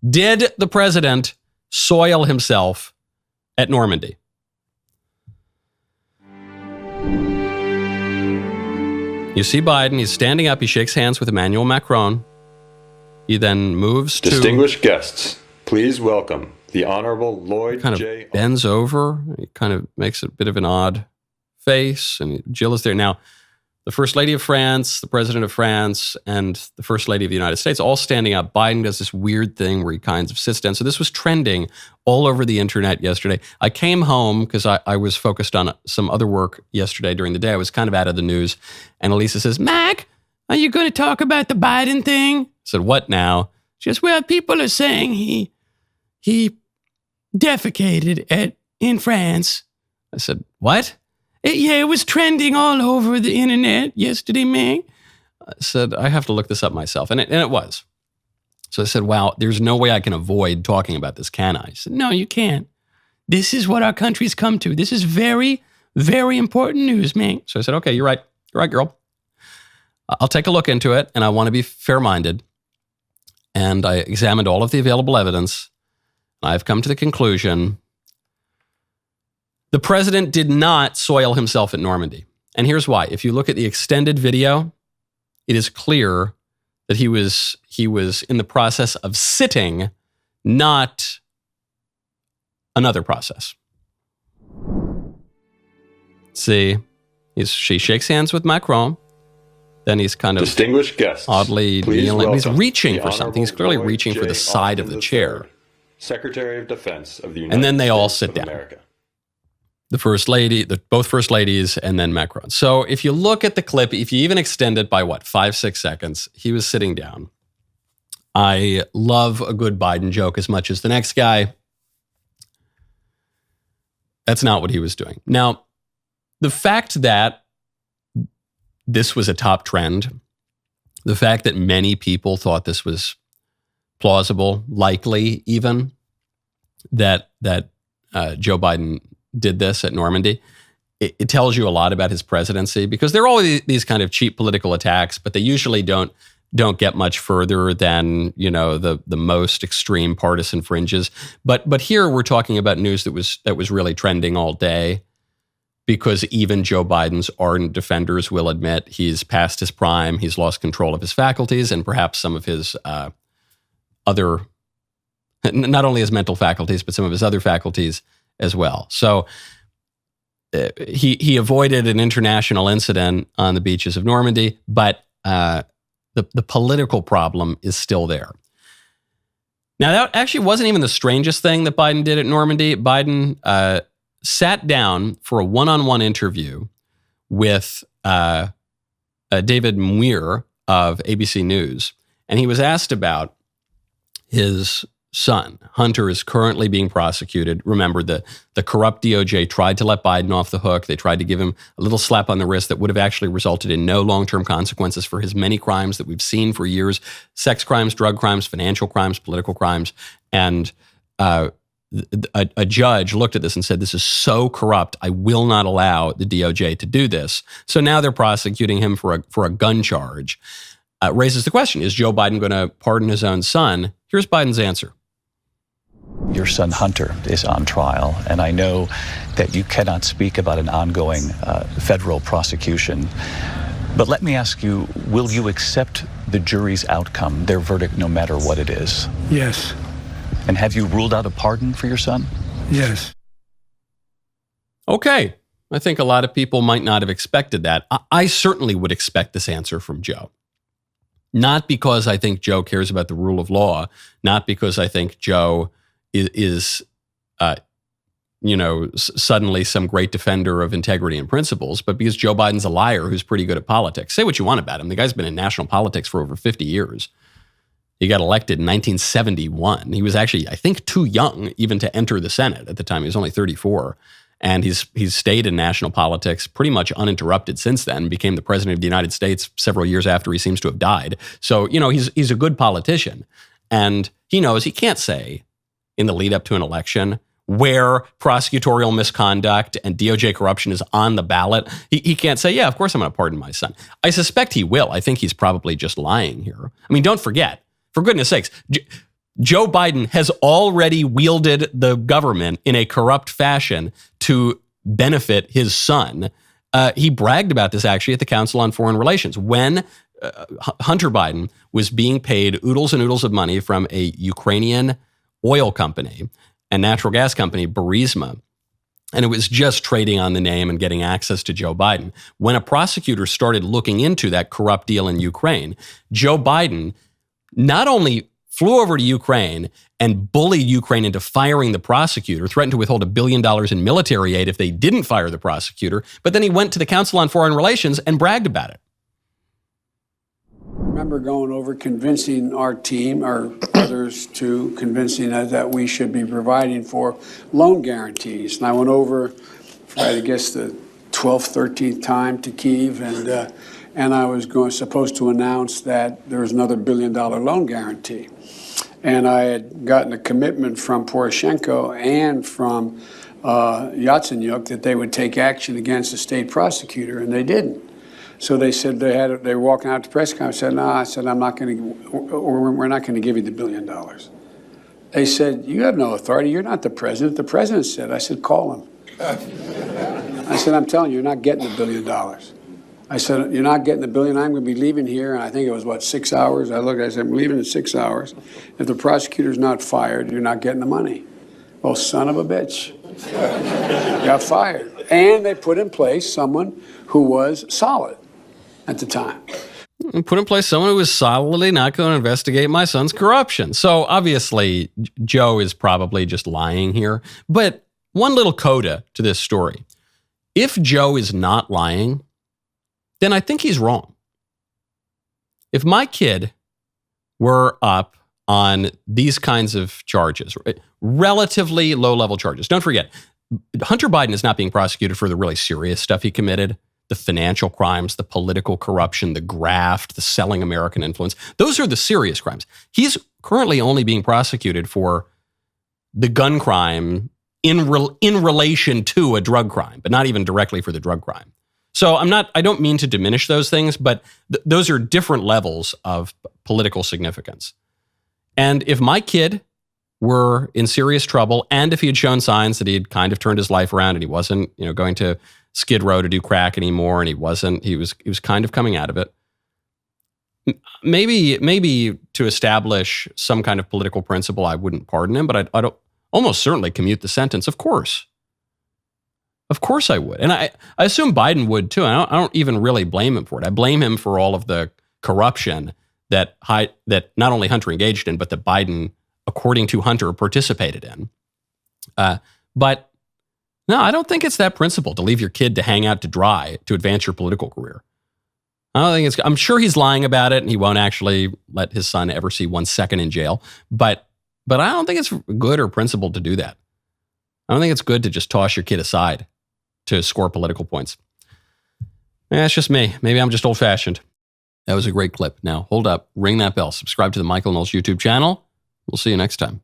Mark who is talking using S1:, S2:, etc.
S1: Did the president soil himself at Normandy? You see Biden, he's standing up, he shakes hands with Emmanuel Macron. He then moves to...
S2: Distinguished guests, please welcome the Honorable Lloyd
S1: kind
S2: J.
S1: of bends over, he kind of makes a bit of an odd face, and Jill is there. Now, the First Lady of France, the President of France, and the First Lady of the United States all standing up. Biden does this weird thing where he kind of sits down. So this was trending all over the internet yesterday. I came home because I was focused on some other work yesterday during the day. I was kind of out of the news. And Elisa says, Mac, are you going to talk about the Biden thing? I said, what now? She goes, well, people are saying he defecated in France. I said, what? It was trending all over the internet yesterday, Meg. I said, I have to look this up myself. And it was. So I said, wow, there's no way I can avoid talking about this, can I? She said, no, you can't. This is what our country's come to. This is very, very important news, Meg. So I said, okay, you're right. You're right, girl. I'll take a look into it, and I want to be fair-minded. And I examined all of the available evidence. I've come to the conclusion the president did not soil himself at Normandy. And here's why. If you look at the extended video, it is clear that he was in the process of sitting, not another process. See, she shakes hands with Macron. Then he's kind of
S2: distinguished guests,
S1: oddly kneeling. He's reaching for something. He's clearly reaching for the side of the chair.
S2: Secretary of Defense of the United States.
S1: And then they all sit down.
S2: America. The
S1: First Lady, both First Ladies, and then Macron. So if you look at the clip, if you even extend it by 5-6 seconds, he was sitting down. I love a good Biden joke as much as the next guy. That's not what he was doing. Now, the fact that this was a top trend, the fact that many people thought this was plausible, likely even, that Joe Biden did this at Normandy, it tells you a lot about his presidency, because there are always these kind of cheap political attacks, but they usually don't get much further than, the most extreme partisan fringes. But here we're talking about news that was really trending all day, because even Joe Biden's ardent defenders will admit he's past his prime, he's lost control of his faculties, and perhaps some of his other, not only his mental faculties, but some of his other faculties as well. So he avoided an international incident on the beaches of Normandy, but the political problem is still there. Now, that actually wasn't even the strangest thing that Biden did at Normandy. Biden sat down for a one-on-one interview with David Muir of ABC News, and he was asked about his son. Hunter is currently being prosecuted. Remember, the corrupt DOJ tried to let Biden off the hook. They tried to give him a little slap on the wrist that would have actually resulted in no long-term consequences for his many crimes that we've seen for years: sex crimes, drug crimes, financial crimes, political crimes. And a judge looked at this and said, this is so corrupt, I will not allow the DOJ to do this. So now they're prosecuting him for a gun charge. Raises the question, is Joe Biden going to pardon his own son? Here's Biden's answer.
S3: Your son Hunter is on trial, and I know that you cannot speak about an ongoing federal prosecution. But let me ask you, will you accept the jury's outcome, their verdict, no matter what it is?
S4: Yes.
S3: And have you ruled out a pardon for your son?
S4: Yes.
S1: Okay. I think a lot of people might not have expected that. I certainly would expect this answer from Joe. Not because I think Joe cares about the rule of law, not because I think Joe is suddenly some great defender of integrity and principles, but because Joe Biden's a liar who's pretty good at politics. Say what you want about him. The guy's been in national politics for over 50 years. He got elected in 1971. He was actually, I think, too young even to enter the Senate at the time. He was only 34. And he's stayed in national politics pretty much uninterrupted since then, became the president of the United States several years after he seems to have died. So, he's a good politician. And he knows he can't say in the lead up to an election where prosecutorial misconduct and DOJ corruption is on the ballot, he can't say, yeah, of course I'm going to pardon my son. I suspect he will. I think he's probably just lying here. I mean, don't forget, for goodness sakes, Joe Biden has already wielded the government in a corrupt fashion to benefit his son. He bragged about this actually at the Council on Foreign Relations when Hunter Biden was being paid oodles and oodles of money from a Ukrainian oil company and natural gas company, Burisma. And it was just trading on the name and getting access to Joe Biden. When a prosecutor started looking into that corrupt deal in Ukraine, Joe Biden not only flew over to Ukraine and bullied Ukraine into firing the prosecutor, threatened to withhold $1 billion in military aid if they didn't fire the prosecutor, but then he went to the Council on Foreign Relations and bragged about it.
S4: I remember going over convincing our team, or others too, convincing us that we should be providing for loan guarantees. And I went over for, I guess, the 12th, 13th time to Kyiv, and I was supposed to announce that there was another $1 billion loan guarantee. And I had gotten a commitment from Poroshenko and from Yatsenyuk that they would take action against the state prosecutor, and they didn't. So they said they were walking out to press conference. I said, no, I said, we're not going to give you the $1 billion. They said, you have no authority. You're not the president. The president said. I said, call him. I said, I'm telling you, you're not getting the $1 billion. I said, you're not getting the $1 billion. I'm going to be leaving here. And I think it was, 6 hours? I said, I'm leaving in 6 hours. If the prosecutor's not fired, you're not getting the money. Well, son of a bitch. Got fired. And they put in place someone who was solid at the time.
S1: Put in place someone who was solidly not going to investigate my son's corruption. So obviously, Joe is probably just lying here. But one little coda to this story. If Joe is not lying, then I think he's wrong. If my kid were up on these kinds of charges, relatively low-level charges, don't forget, Hunter Biden is not being prosecuted for the really serious stuff he committed, the financial crimes, the political corruption, the graft, the selling American influence. Those are the serious crimes. He's currently only being prosecuted for the gun crime in relation to a drug crime, but not even directly for the drug crime. So I don't mean to diminish those things, but those are different levels of political significance. And if my kid were in serious trouble, and if he had shown signs that he had kind of turned his life around and he wasn't, going to Skid Row to do crack anymore, and he was kind of coming out of it, maybe to establish some kind of political principle, I wouldn't pardon him, but I'd almost certainly commute the sentence. Of course I would. And I assume Biden would too. I don't even really blame him for it. I blame him for all of the corruption that not only Hunter engaged in, but that Biden, according to Hunter, participated in. But no, I don't think it's that principle to leave your kid to hang out to dry to advance your political career. I'm sure he's lying about it and he won't actually let his son ever see 1 second in jail. But I don't think it's good or principled to do that. I don't think it's good to just toss your kid aside to score political points. That's just me. Maybe I'm just old-fashioned. That was a great clip. Now, hold up, ring that bell, subscribe to the Michael Knowles YouTube channel. We'll see you next time.